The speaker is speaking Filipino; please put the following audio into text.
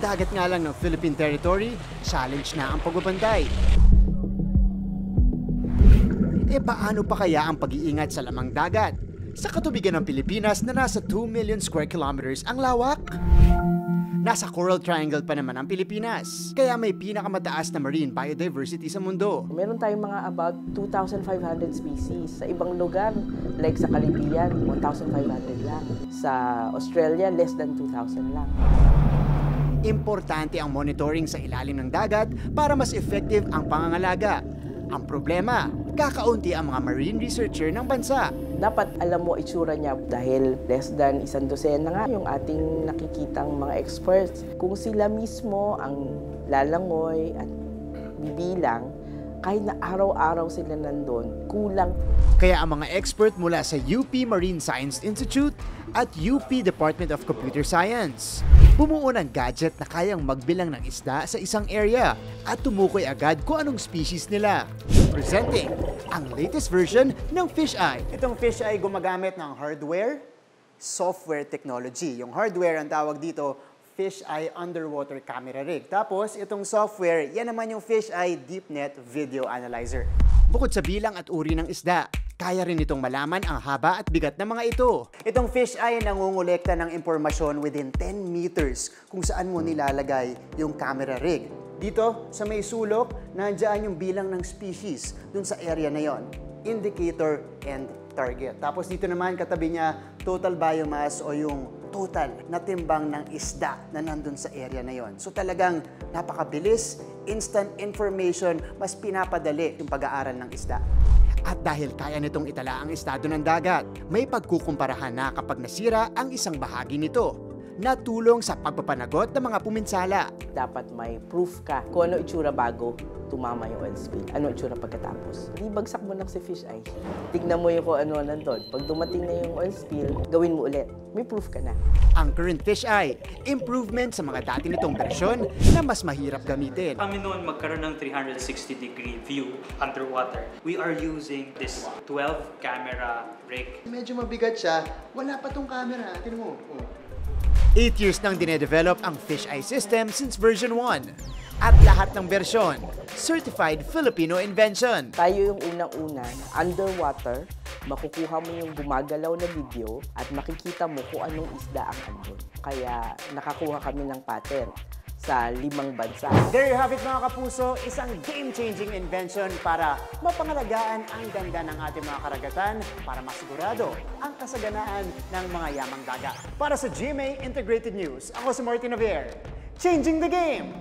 dagat nga lang ng Philippine territory, challenge na ang pagbabantay. Paano pa kaya ang pag-iingat sa lamang dagat? Sa katubigan ng Pilipinas na nasa 2 million square kilometers ang lawak? Nasa Coral Triangle pa naman ang Pilipinas, kaya may pinakamataas na marine biodiversity sa mundo. Meron tayong mga about 2,500 species. Sa ibang lugar, like sa Caribbean, 1,500 lang. Sa Australia, less than 2,000 lang. Importante ang monitoring sa ilalim ng dagat para mas effective ang pangangalaga. Ang problema, kakaunti ang mga marine researcher ng bansa. Dapat alam mo itsura niya dahil less than 100 nga yung ating nakikitang mga experts. Kung sila mismo ang lalangoy at bibilang, kahit na araw-araw sila nandun, kulang. Kaya ang mga expert mula sa UP Marine Science Institute at UP Department of Computer Science bumuo ng gadget na kayang magbilang ng isda sa isang area at tumukoy agad kung anong species nila. Presenting ang latest version ng Fisheye. Itong Fisheye gumagamit ng hardware, software technology. Yung hardware ang tawag dito, Fisheye Underwater Camera Rig. Tapos, itong software, yan naman yung Fisheye DeepNet Video Analyzer. Bukod sa bilang at uri ng isda, kaya rin itong malaman ang haba at bigat ng mga ito. Itong Fisheye nangungulekta ng impormasyon within 10 meters kung saan mo nilalagay yung camera rig. Dito, sa may sulok, nandiyan yung bilang ng species dun sa area na yon. Indicator and target. Tapos dito naman katabi niya total biomass o yung total na timbang ng isda na nandun sa area na yon. So talagang napakabilis, instant information, mas pinapadali yung pag-aaral ng isda. At dahil kaya nitong itala ang estado ng dagat, may pagkukumparahan na kapag nasira ang isang bahagi nito. Natulong sa pagpapanagot ng mga puminsala. Dapat may proof ka kung ano itsura bago tumama yung oil spill. Ano itsura pagkatapos. Di bagsak mo lang si Fisheye. Tignan mo yung kung ano nandun. Pag dumating na yung oil spill, gawin mo ulit. May proof ka na. Ang current Fisheye, improvement sa mga dati nitong bersyon na mas mahirap gamitin. Kami noon magkaroon ng 360-degree view underwater. We are using this 12-camera rig. Medyo mabigat siya. Wala pa tong camera. Tignan mo. 8 years nang dinedevelop ang Fisheye system since version 1. At lahat ng bersyon, certified Filipino invention. Tayo yung unang-una na underwater, makukuha mo yung gumagalaw na video at makikita mo kung anong isda ang andun. Kaya nakakuha kami ng patent sa 5 bansa. There you have it mga kapuso, isang game-changing invention para mapangalagaan ang ganda ng ating mga karagatan para masigurado ang kasaganaan ng mga yamang dagat. Para sa GMA Integrated News, ako si Martin Javier, changing the game!